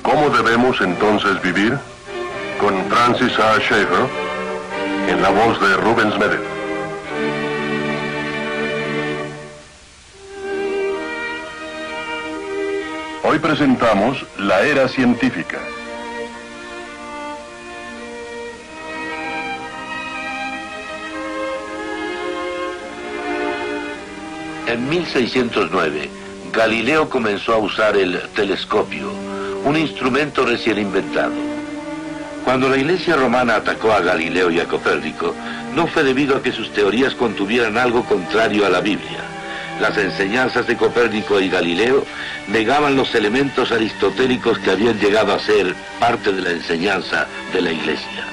¿Cómo debemos entonces vivir? Con Francis A. Schaeffer, en la voz de Rubens Medel. Hoy presentamos la era científica. En 1609, Galileo comenzó a usar el telescopio, un instrumento recién inventado. Cuando la Iglesia romana atacó a Galileo y a Copérnico, no fue debido a que sus teorías contuvieran algo contrario a la Biblia. Las enseñanzas de Copérnico y Galileo negaban los elementos aristotélicos que habían llegado a ser parte de la enseñanza de la Iglesia.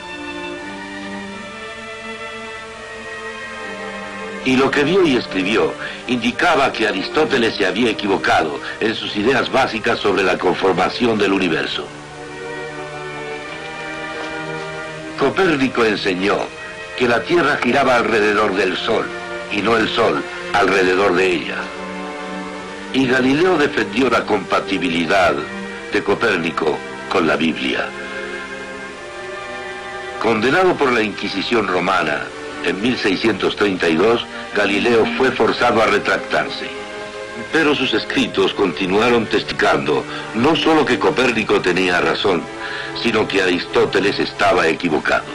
Y lo que vio y escribió indicaba que Aristóteles se había equivocado en sus ideas básicas sobre la conformación del universo. Copérnico enseñó que la Tierra giraba alrededor del Sol, y no el Sol alrededor de ella. Y Galileo defendió la compatibilidad de Copérnico con la Biblia. Condenado por la Inquisición romana, en 1632, Galileo fue forzado a retractarse. Pero sus escritos continuaron testificando no solo que Copérnico tenía razón, sino que Aristóteles estaba equivocado.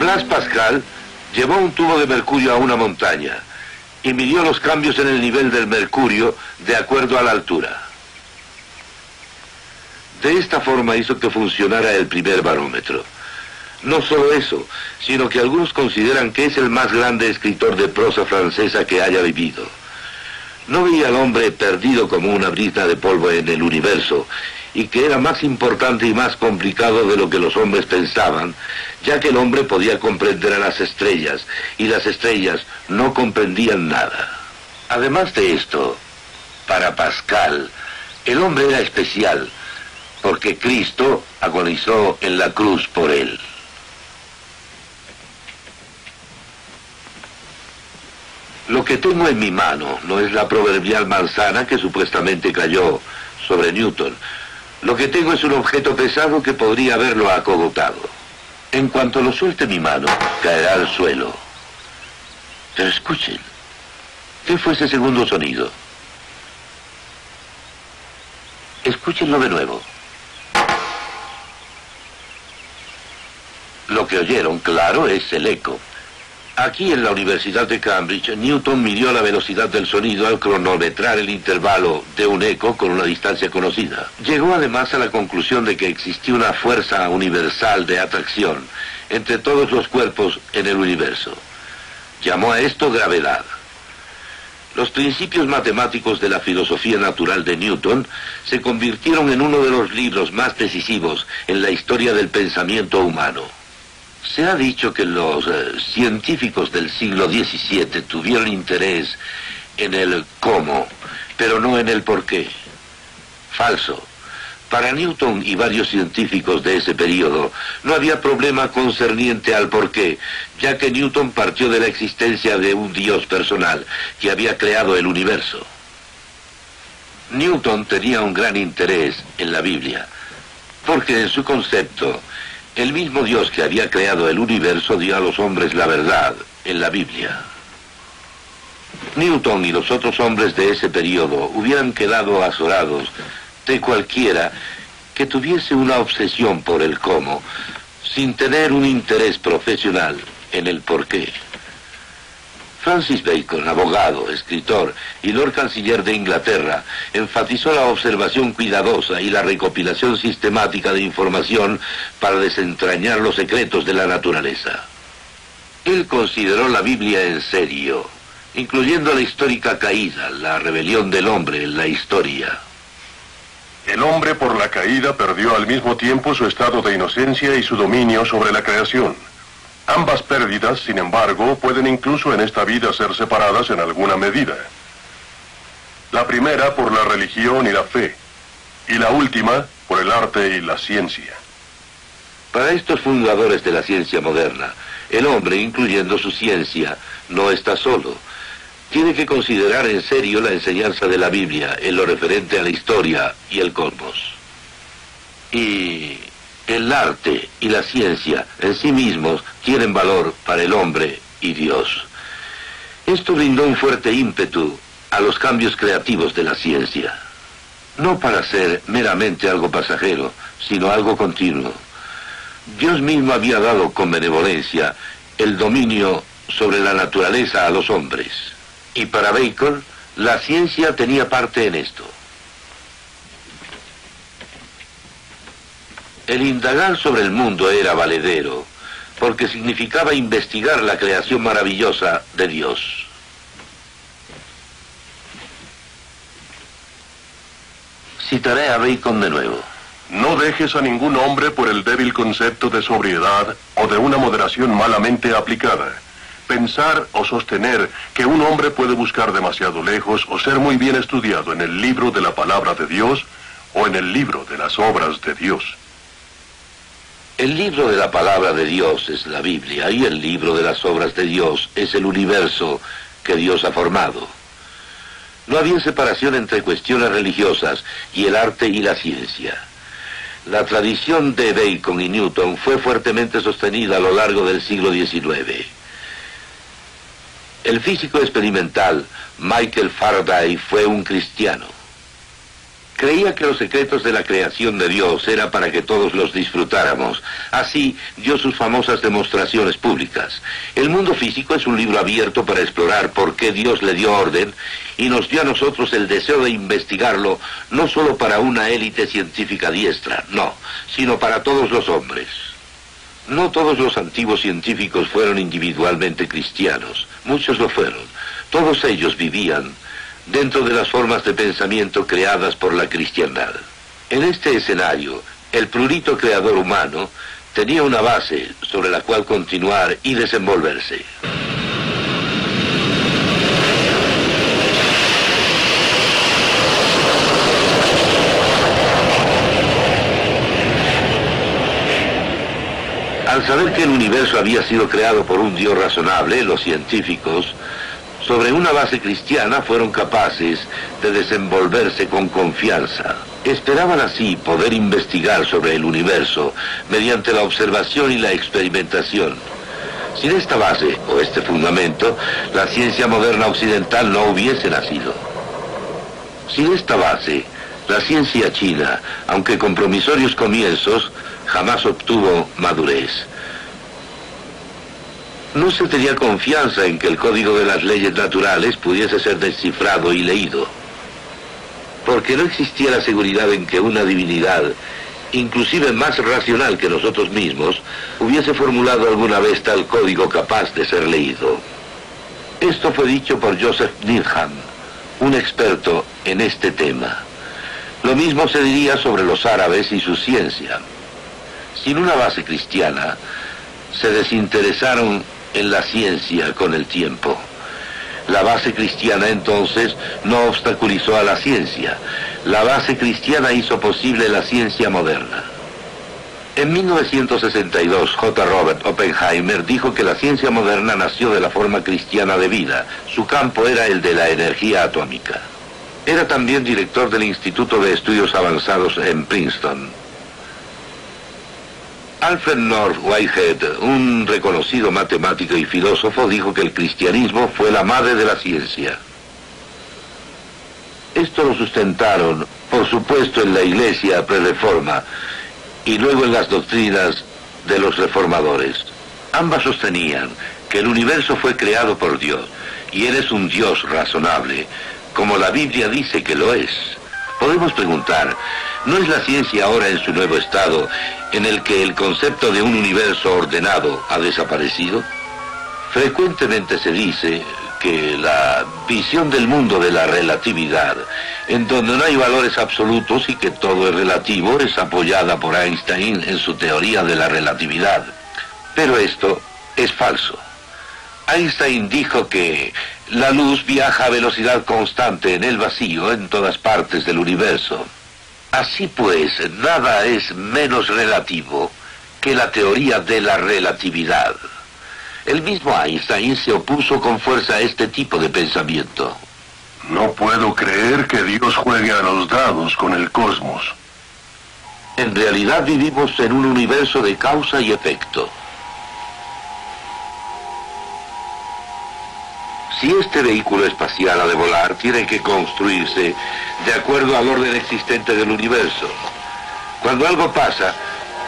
Blaise Pascal llevó un tubo de mercurio a una montaña y midió los cambios en el nivel del mercurio de acuerdo a la altura. De esta forma hizo que funcionara el primer barómetro. No solo eso, sino que algunos consideran que es el más grande escritor de prosa francesa que haya vivido. No veía al hombre perdido como una brizna de polvo en el universo, y que era más importante y más complicado de lo que los hombres pensaban, ya que el hombre podía comprender a las estrellas, y las estrellas no comprendían nada. Además de esto, para Pascal, el hombre era especial, porque Cristo agonizó en la cruz por él. Lo que tengo en mi mano no es la proverbial manzana que supuestamente cayó sobre Newton. Lo que tengo es un objeto pesado que podría haberlo acogotado. En cuanto lo suelte mi mano, caerá al suelo. Pero escuchen, ¿qué fue ese segundo sonido? Escúchenlo de nuevo. Lo que oyeron, claro, es el eco. Aquí en la Universidad de Cambridge, Newton midió la velocidad del sonido al cronometrar el intervalo de un eco con una distancia conocida. Llegó además a la conclusión de que existía una fuerza universal de atracción entre todos los cuerpos en el universo. Llamó a esto gravedad. Los principios matemáticos de la filosofía natural de Newton se convirtieron en uno de los libros más decisivos en la historia del pensamiento humano. Se ha dicho que los científicos del siglo XVII tuvieron interés en el cómo, pero no en el por qué. Falso. Para Newton y varios científicos de ese periodo no había problema concerniente al por qué, ya que Newton partió de la existencia de un Dios personal que había creado el universo. Newton tenía un gran interés en la Biblia, porque en su concepto, el mismo Dios que había creado el universo dio a los hombres la verdad en la Biblia. Newton y los otros hombres de ese periodo hubieran quedado azorados de cualquiera que tuviese una obsesión por el cómo, sin tener un interés profesional en el porqué. Francis Bacon, abogado, escritor y Lord Canciller de Inglaterra, enfatizó la observación cuidadosa y la recopilación sistemática de información para desentrañar los secretos de la naturaleza. Él consideró la Biblia en serio, incluyendo la histórica caída, la rebelión del hombre en la historia. El hombre por la caída perdió al mismo tiempo su estado de inocencia y su dominio sobre la creación. Ambas pérdidas, sin embargo, pueden incluso en esta vida ser separadas en alguna medida. La primera por la religión y la fe, y la última por el arte y la ciencia. Para estos fundadores de la ciencia moderna, el hombre, incluyendo su ciencia, no está solo. tiene que considerar en serio la enseñanza de la Biblia en lo referente a la historia y el cosmos. Y el arte y la ciencia en sí mismos tienen valor para el hombre y Dios. Esto brindó un fuerte ímpetu a los cambios creativos de la ciencia, no para ser meramente algo pasajero, sino algo continuo. Dios mismo había dado con benevolencia el dominio sobre la naturaleza a los hombres, y para Bacon la ciencia tenía parte en esto. El indagar sobre el mundo era valedero, porque significaba investigar la creación maravillosa de Dios. Citaré a Bacon de nuevo. No dejes a ningún hombre por el débil concepto de sobriedad o de una moderación malamente aplicada. Pensar o sostener que un hombre puede buscar demasiado lejos o ser muy bien estudiado en el libro de la palabra de Dios o en el libro de las obras de Dios. El libro de la palabra de Dios es la Biblia y el libro de las obras de Dios es el universo que Dios ha formado. No había separación entre cuestiones religiosas y el arte y la ciencia. La tradición de Bacon y Newton fue fuertemente sostenida a lo largo del siglo XIX. El físico experimental Michael Faraday fue un cristiano. Creía que los secretos de la creación de Dios era para que todos los disfrutáramos. Así dio sus famosas demostraciones públicas. El mundo físico es un libro abierto para explorar por qué Dios le dio orden y nos dio a nosotros el deseo de investigarlo, no solo para una élite científica diestra, no, sino para todos los hombres. No todos los antiguos científicos fueron individualmente cristianos, muchos lo fueron. Todos ellos vivían dentro de las formas de pensamiento creadas por la cristiandad. En este escenario, el prurito creador humano tenía una base sobre la cual continuar y desenvolverse. Al saber que el universo había sido creado por un Dios razonable, los científicos, sobre una base cristiana, fueron capaces de desenvolverse con confianza. Esperaban así poder investigar sobre el universo mediante la observación y la experimentación. Sin esta base, o este fundamento, la ciencia moderna occidental no hubiese nacido. Sin esta base, la ciencia china, aunque con promisorios comienzos, jamás obtuvo madurez. No se tenía confianza en que el código de las leyes naturales pudiese ser descifrado y leído, porque no existía la seguridad en que una divinidad, inclusive más racional que nosotros mismos, hubiese formulado alguna vez tal código capaz de ser leído. Esto fue dicho por Joseph Needham, un experto en este tema. Lo mismo se diría sobre los árabes y su ciencia. Sin una base cristiana, se desinteresaron en la ciencia con el tiempo. La base cristiana entonces no obstaculizó a la ciencia. La base cristiana hizo posible la ciencia moderna. En 1962, J. Robert Oppenheimer dijo que la ciencia moderna nació de la forma cristiana de vida. Su campo era el de la energía atómica. Era también director del Instituto de Estudios Avanzados en Princeton. Alfred North Whitehead, un reconocido matemático y filósofo, dijo que el cristianismo fue la madre de la ciencia. Esto lo sustentaron, por supuesto, en la Iglesia pre-reforma y luego en las doctrinas de los reformadores. Ambas sostenían que el universo fue creado por Dios y Él es un Dios razonable, como la Biblia dice que lo es. Podemos preguntar, ¿no es la ciencia ahora en su nuevo estado en el que el concepto de un universo ordenado ha desaparecido? Frecuentemente se dice que la visión del mundo de la relatividad, en donde no hay valores absolutos y que todo es relativo, es apoyada por Einstein en su teoría de la relatividad. Pero esto es falso. Einstein dijo que la luz viaja a velocidad constante en el vacío en todas partes del universo. Así pues, nada es menos relativo que la teoría de la relatividad. El mismo Einstein se opuso con fuerza a este tipo de pensamiento. No puedo creer que Dios juegue a los dados con el cosmos. En realidad vivimos en un universo de causa y efecto. Si este vehículo espacial ha de volar, tiene que construirse de acuerdo al orden existente del universo. Cuando algo pasa,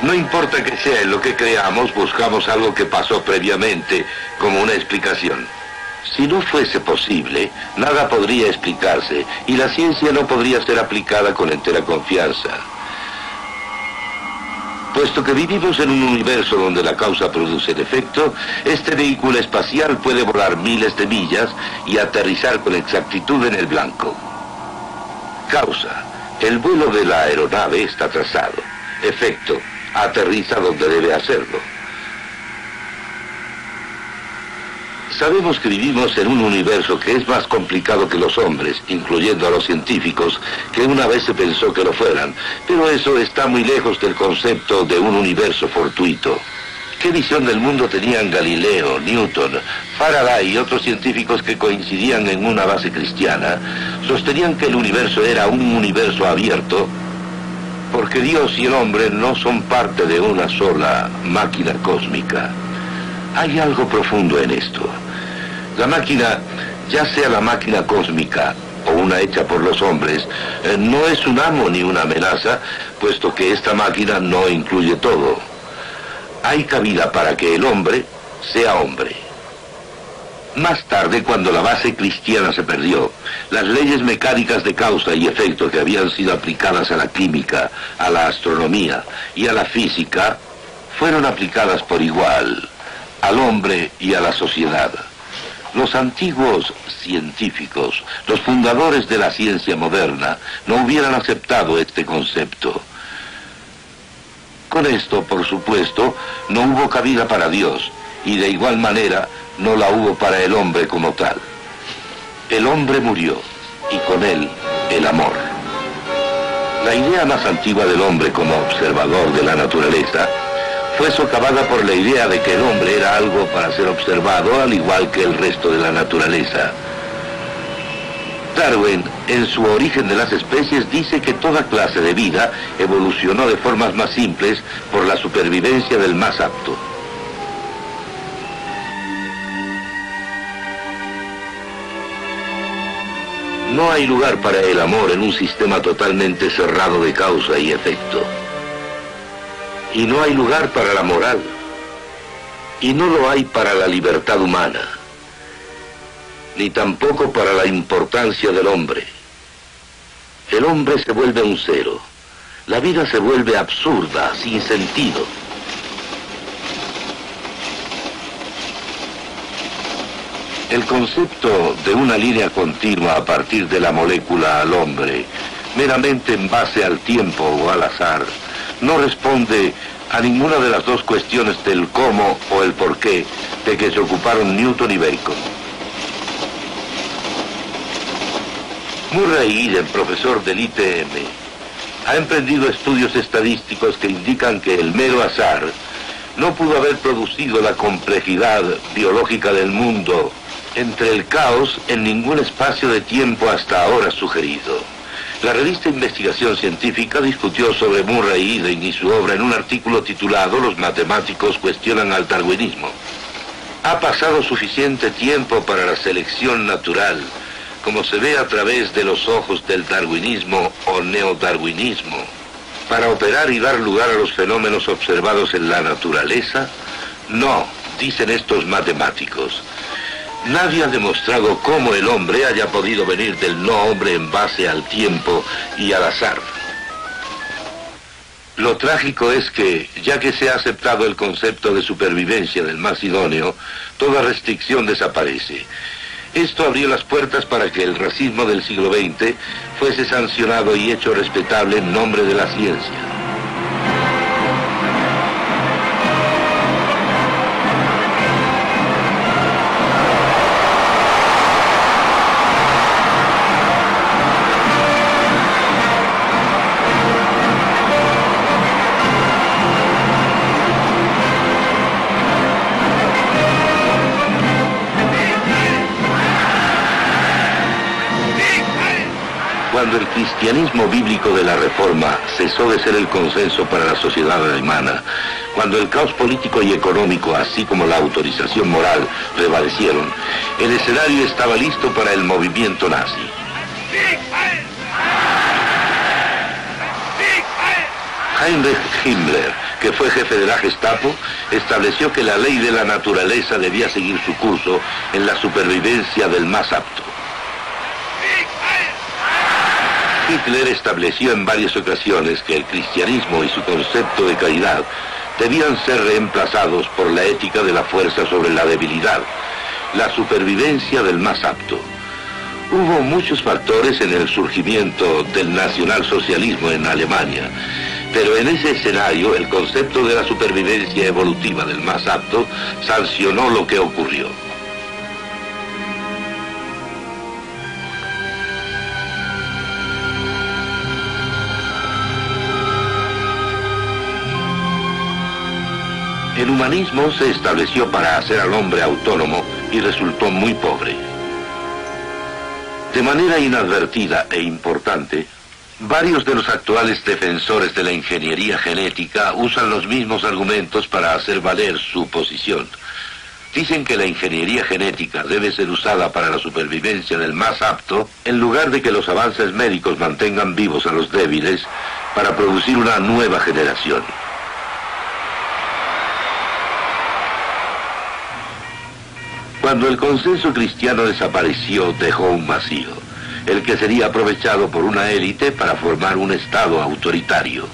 no importa que sea en lo que creamos, buscamos algo que pasó previamente como una explicación. Si no fuese posible, nada podría explicarse y la ciencia no podría ser aplicada con entera confianza. Puesto que vivimos en un universo donde la causa produce el efecto, este vehículo espacial puede volar miles de millas y aterrizar con exactitud en el blanco. Causa: el vuelo de la aeronave está trazado. Efecto: aterriza donde debe hacerlo. Sabemos que vivimos en un universo que es más complicado que los hombres, incluyendo a los científicos, que una vez se pensó que lo fueran, pero eso está muy lejos del concepto de un universo fortuito. ¿Qué visión del mundo tenían Galileo, Newton, Faraday y otros científicos que coincidían en una base cristiana? Sostenían que el universo era un universo abierto, porque Dios y el hombre no son parte de una sola máquina cósmica. Hay algo profundo en esto. La máquina, ya sea la máquina cósmica o una hecha por los hombres, no es un amo ni una amenaza, puesto que esta máquina no incluye todo. Hay cabida para que el hombre sea hombre. Más tarde, cuando la base cristiana se perdió, las leyes mecánicas de causa y efecto que habían sido aplicadas a la química, a la astronomía y a la física, fueron aplicadas por igual al hombre y a la sociedad. Los antiguos científicos, los fundadores de la ciencia moderna, no hubieran aceptado este concepto. Con esto, por supuesto, no hubo cabida para Dios, y de igual manera no la hubo para el hombre como tal. El hombre murió, y con él el amor. La idea más antigua del hombre como observador de la naturaleza fue socavada por la idea de que el hombre era algo para ser observado al igual que el resto de la naturaleza. Darwin, en su Origen de las especies, dice que toda clase de vida evolucionó de formas más simples por la supervivencia del más apto. No hay lugar para el amor en un sistema totalmente cerrado de causa y efecto. Y no hay lugar para la moral. Y no lo hay para la libertad humana. Ni tampoco para la importancia del hombre. El hombre se vuelve un cero. La vida se vuelve absurda, sin sentido. El concepto de una línea continua a partir de la molécula al hombre, meramente en base al tiempo o al azar, no responde a ninguna de las dos cuestiones del cómo o el por qué de que se ocuparon Newton y Bacon. Murray Eden, profesor del ITM, ha emprendido estudios estadísticos que indican que el mero azar no pudo haber producido la complejidad biológica del mundo entre el caos en ningún espacio de tiempo hasta ahora sugerido. La revista Investigación Científica discutió sobre Murray Eden y su obra en un artículo titulado «Los matemáticos cuestionan al darwinismo». Ha pasado suficiente tiempo para la selección natural, como se ve a través de los ojos del darwinismo o neodarwinismo, para operar y dar lugar a los fenómenos observados en la naturaleza. No, dicen estos matemáticos. Nadie ha demostrado cómo el hombre haya podido venir del no hombre en base al tiempo y al azar. Lo trágico es que, ya que se ha aceptado el concepto de supervivencia del más idóneo, toda restricción desaparece. Esto abrió las puertas para que el racismo del siglo XX fuese sancionado y hecho respetable en nombre de la ciencia. Cuando el cristianismo bíblico de la Reforma cesó de ser el consenso para la sociedad alemana, cuando el caos político y económico, así como la autorización moral, prevalecieron, el escenario estaba listo para el movimiento nazi. Heinrich Himmler, que fue jefe de la Gestapo, estableció que la ley de la naturaleza debía seguir su curso en la supervivencia del más apto. Hitler estableció en varias ocasiones que el cristianismo y su concepto de caridad debían ser reemplazados por la ética de la fuerza sobre la debilidad, la supervivencia del más apto. Hubo muchos factores en el surgimiento del nacionalsocialismo en Alemania, pero en ese escenario el concepto de la supervivencia evolutiva del más apto sancionó lo que ocurrió. El humanismo se estableció para hacer al hombre autónomo y resultó muy pobre. De manera inadvertida e importante, varios de los actuales defensores de la ingeniería genética usan los mismos argumentos para hacer valer su posición. Dicen que la ingeniería genética debe ser usada para la supervivencia del más apto, en lugar de que los avances médicos mantengan vivos a los débiles para producir una nueva generación. Cuando el consenso cristiano desapareció, dejó un vacío, el que sería aprovechado por una élite para formar un Estado autoritario.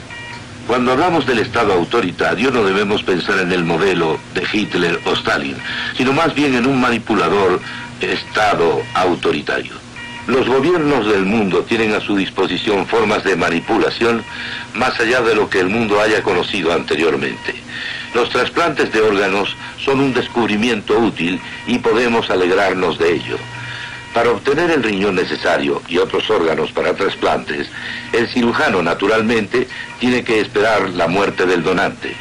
Cuando hablamos del Estado autoritario no debemos pensar en el modelo de Hitler o Stalin, sino más bien en un manipulador Estado autoritario. Los gobiernos del mundo tienen a su disposición formas de manipulación más allá de lo que el mundo haya conocido anteriormente. Los trasplantes de órganos son un descubrimiento útil y podemos alegrarnos de ello. Para obtener el riñón necesario y otros órganos para trasplantes, el cirujano naturalmente tiene que esperar la muerte del donante.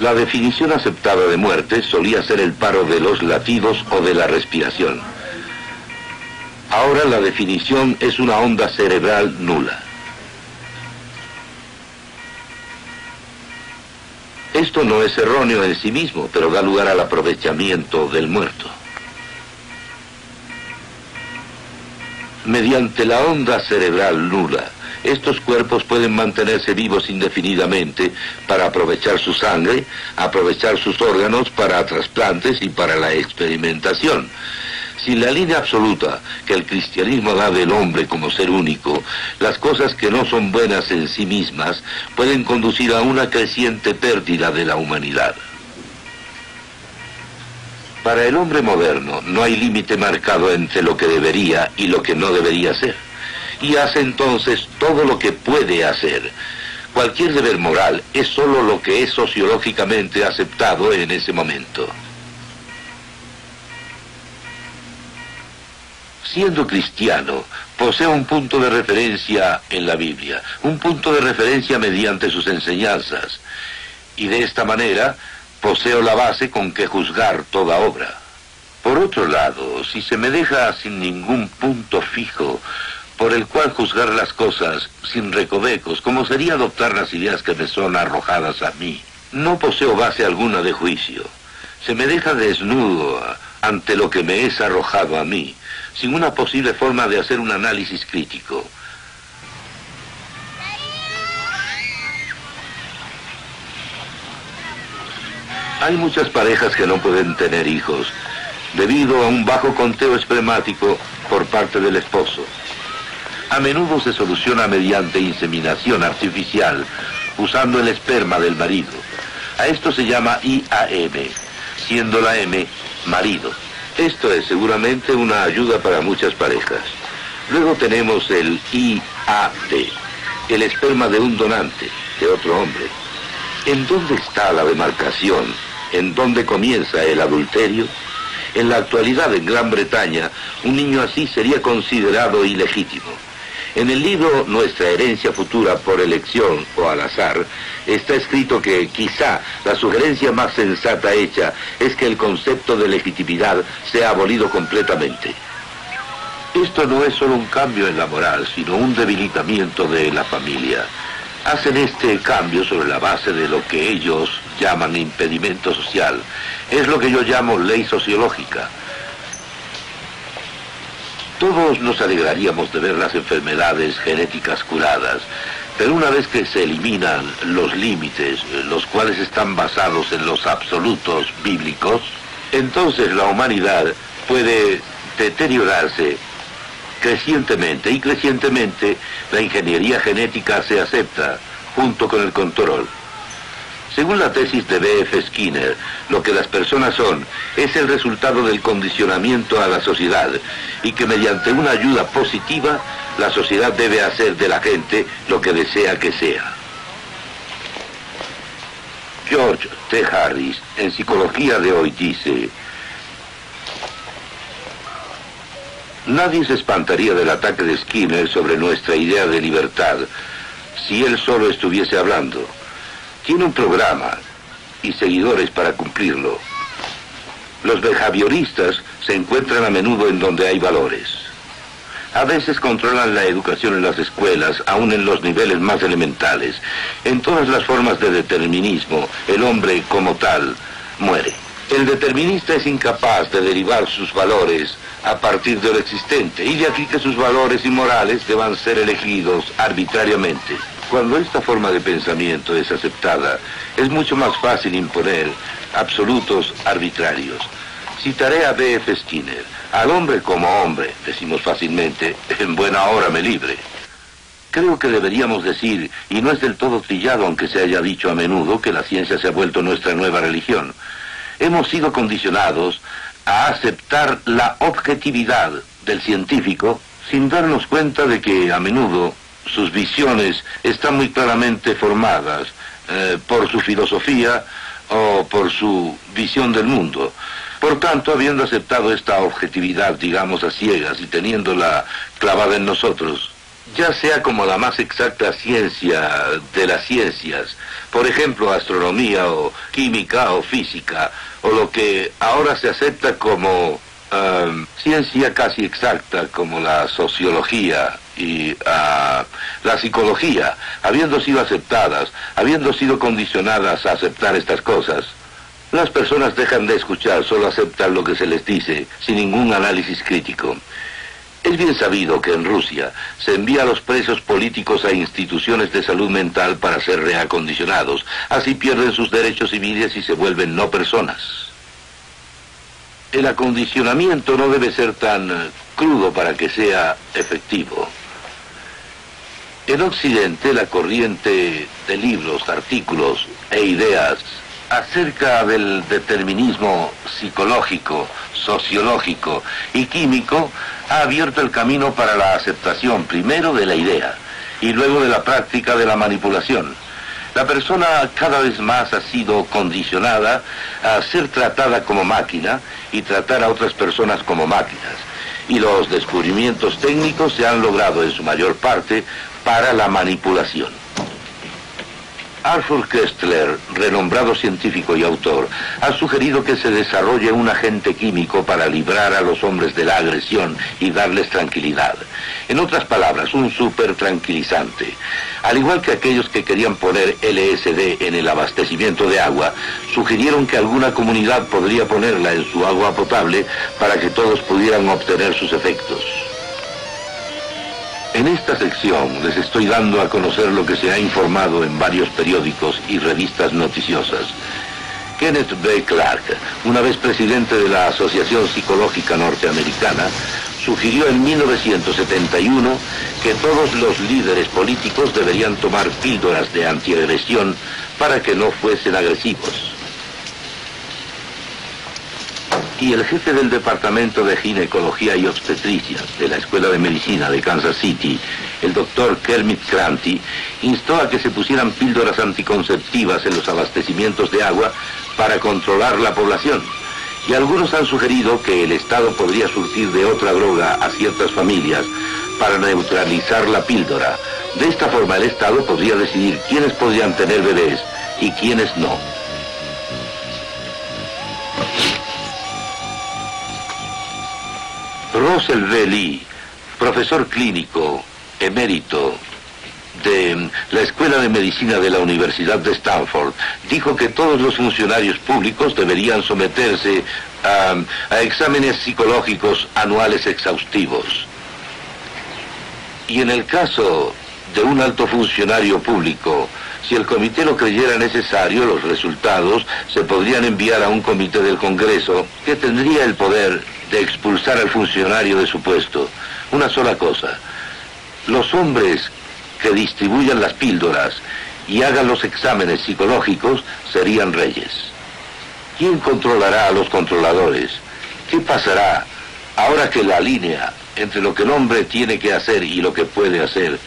La definición aceptada de muerte solía ser el paro de los latidos o de la respiración. Ahora la definición es una onda cerebral nula. Esto no es erróneo en sí mismo, pero da lugar al aprovechamiento del muerto. Mediante la onda cerebral nula, estos cuerpos pueden mantenerse vivos indefinidamente para aprovechar su sangre, aprovechar sus órganos para trasplantes y para la experimentación. Sin la línea absoluta que el cristianismo da del hombre como ser único, las cosas que no son buenas en sí mismas pueden conducir a una creciente pérdida de la humanidad. Para el hombre moderno no hay límite marcado entre lo que debería y lo que no debería ser, y hace entonces todo lo que puede hacer. Cualquier deber moral es solo lo que es sociológicamente aceptado en ese momento. Siendo cristiano, posee un punto de referencia en la Biblia, un punto de referencia mediante sus enseñanzas, y de esta manera poseo la base con que juzgar toda obra. Por otro lado, si se me deja sin ningún punto fijo por el cual juzgar las cosas sin recovecos, como sería adoptar las ideas que me son arrojadas a mí, no poseo base alguna de juicio. Se me deja desnudo ante lo que me es arrojado a mí, sin una posible forma de hacer un análisis crítico. Hay muchas parejas que no pueden tener hijos, debido a un bajo conteo espermático por parte del esposo. A menudo se soluciona mediante inseminación artificial, usando el esperma del marido. A esto se llama IAM, siendo la M marido. Esto es seguramente una ayuda para muchas parejas. Luego tenemos el IAD, el esperma de un donante, de otro hombre. ¿En dónde está la demarcación? ¿En dónde comienza el adulterio? En la actualidad, en Gran Bretaña, un niño así sería considerado ilegítimo. En el libro Nuestra herencia futura por elección o al azar, está escrito que quizá la sugerencia más sensata hecha es que el concepto de legitimidad sea abolido completamente. Esto no es solo un cambio en la moral, sino un debilitamiento de la familia. Hacen este cambio sobre la base de lo que ellos llaman impedimento social. Es lo que yo llamo ley sociológica. Todos nos alegraríamos de ver las enfermedades genéticas curadas, pero una vez que se eliminan los límites, los cuales están basados en los absolutos bíblicos, entonces la humanidad puede deteriorarse crecientemente, y crecientemente la ingeniería genética se acepta junto con el control. Según la tesis de B.F. Skinner, lo que las personas son es el resultado del condicionamiento a la sociedad, y que mediante una ayuda positiva la sociedad debe hacer de la gente lo que desea que sea. George T. Harris, en Psicología de Hoy, dice: nadie se espantaría del ataque de Skinner sobre nuestra idea de libertad si él solo estuviese hablando. Tiene un programa y seguidores para cumplirlo. Los behavioristas se encuentran a menudo en donde hay valores. A veces controlan la educación en las escuelas, aún en los niveles más elementales. En todas las formas de determinismo, el hombre como tal muere. El determinista es incapaz de derivar sus valores a partir de lo existente, y de aquí que sus valores y morales deban ser elegidos arbitrariamente. Cuando esta forma de pensamiento es aceptada, es mucho más fácil imponer absolutos arbitrarios. Citaré a B.F. Skinner: al hombre como hombre, decimos fácilmente, en buena hora me libre. Creo que deberíamos decir, y no es del todo trillado aunque se haya dicho a menudo, que la ciencia se ha vuelto nuestra nueva religión. Hemos sido condicionados a aceptar la objetividad del científico sin darnos cuenta de que a menudo sus visiones están muy claramente formadas por su filosofía o por su visión del mundo. Por tanto, habiendo aceptado esta objetividad, digamos, a ciegas, y teniéndola clavada en nosotros, ya sea como la más exacta ciencia de las ciencias, por ejemplo, astronomía o química o física, o lo que ahora se acepta como ciencia casi exacta, como la sociología y la psicología, habiendo sido aceptadas, habiendo sido condicionadas a aceptar estas cosas, las personas dejan de escuchar, solo aceptan lo que se les dice, sin ningún análisis crítico. Es bien sabido que en Rusia se envía a los presos políticos a instituciones de salud mental para ser reacondicionados. Así pierden sus derechos civiles y se vuelven no personas. El acondicionamiento no debe ser tan crudo para que sea efectivo. En Occidente, la corriente de libros, artículos e ideas acerca del determinismo psicológico, sociológico y químico ha abierto el camino para la aceptación primero de la idea y luego de la práctica de la manipulación. La persona cada vez más ha sido condicionada a ser tratada como máquina y tratar a otras personas como máquinas. Y los descubrimientos técnicos se han logrado en su mayor parte para la manipulación. Arthur Koestler, renombrado científico y autor, ha sugerido que se desarrolle un agente químico para librar a los hombres de la agresión y darles tranquilidad. En otras palabras, un supertranquilizante. Al igual que aquellos que querían poner LSD en el abastecimiento de agua, sugirieron que alguna comunidad podría ponerla en su agua potable para que todos pudieran obtener sus efectos. En esta sección les estoy dando a conocer lo que se ha informado en varios periódicos y revistas noticiosas. Kenneth B. Clark, una vez presidente de la Asociación Psicológica Norteamericana, sugirió en 1971 que todos los líderes políticos deberían tomar píldoras de antiagresión para que no fuesen agresivos. Y el jefe del Departamento de Ginecología y Obstetricia de la Escuela de Medicina de Kansas City, el doctor Kermit Cranty, instó a que se pusieran píldoras anticonceptivas en los abastecimientos de agua para controlar la población. Y algunos han sugerido que el Estado podría surtir de otra droga a ciertas familias para neutralizar la píldora. De esta forma el Estado podría decidir quiénes podrían tener bebés y quiénes no. Russell V. Lee, profesor clínico emérito de la Escuela de Medicina de la Universidad de Stanford, dijo que todos los funcionarios públicos deberían someterse a exámenes psicológicos anuales exhaustivos. Y en el caso de un alto funcionario público, si el comité lo creyera necesario, los resultados se podrían enviar a un comité del Congreso que tendría el poder de expulsar al funcionario de su puesto. Una sola cosa: los hombres que distribuyan las píldoras y hagan los exámenes psicológicos serían reyes. ¿Quién controlará a los controladores? ¿Qué pasará ahora que la línea entre lo que el hombre tiene que hacer y lo que puede hacer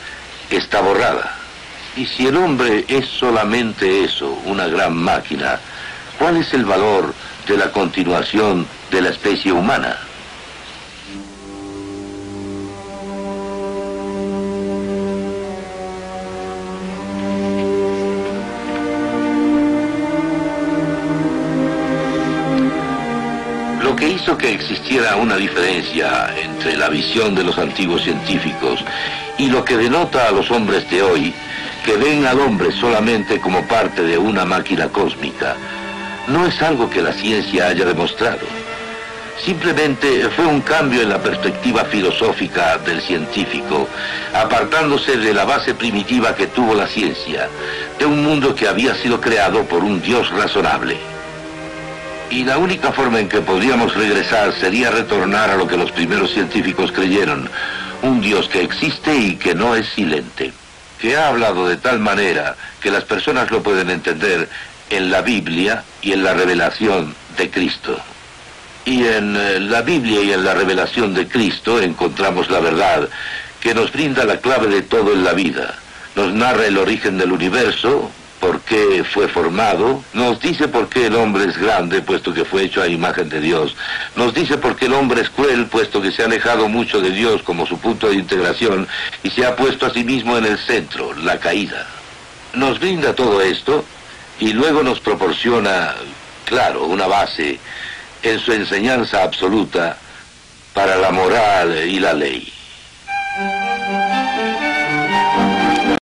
está borrada? Y si el hombre es solamente eso, una gran máquina, ¿cuál es el valor de la continuación de la especie humana? Lo que hizo que existiera una diferencia entre la visión de los antiguos científicos y lo que denota a los hombres de hoy, que ven al hombre solamente como parte de una máquina cósmica, no es algo que la ciencia haya demostrado. Simplemente fue un cambio en la perspectiva filosófica del científico, apartándose de la base primitiva que tuvo la ciencia, de un mundo que había sido creado por un Dios razonable. Y la única forma en que podríamos regresar sería retornar a lo que los primeros científicos creyeron: un Dios que existe y que no es silente, que ha hablado de tal manera que las personas lo pueden entender en la Biblia y en la revelación de Cristo. Y en la Biblia y en la revelación de Cristo encontramos la verdad, que nos brinda la clave de todo en la vida. Nos narra el origen del universo, por qué fue formado, nos dice por qué el hombre es grande, puesto que fue hecho a imagen de Dios, nos dice por qué el hombre es cruel, puesto que se ha alejado mucho de Dios como su punto de integración y se ha puesto a sí mismo en el centro, la caída. Nos brinda todo esto y luego nos proporciona, claro, una base en su enseñanza absoluta para la moral y la ley.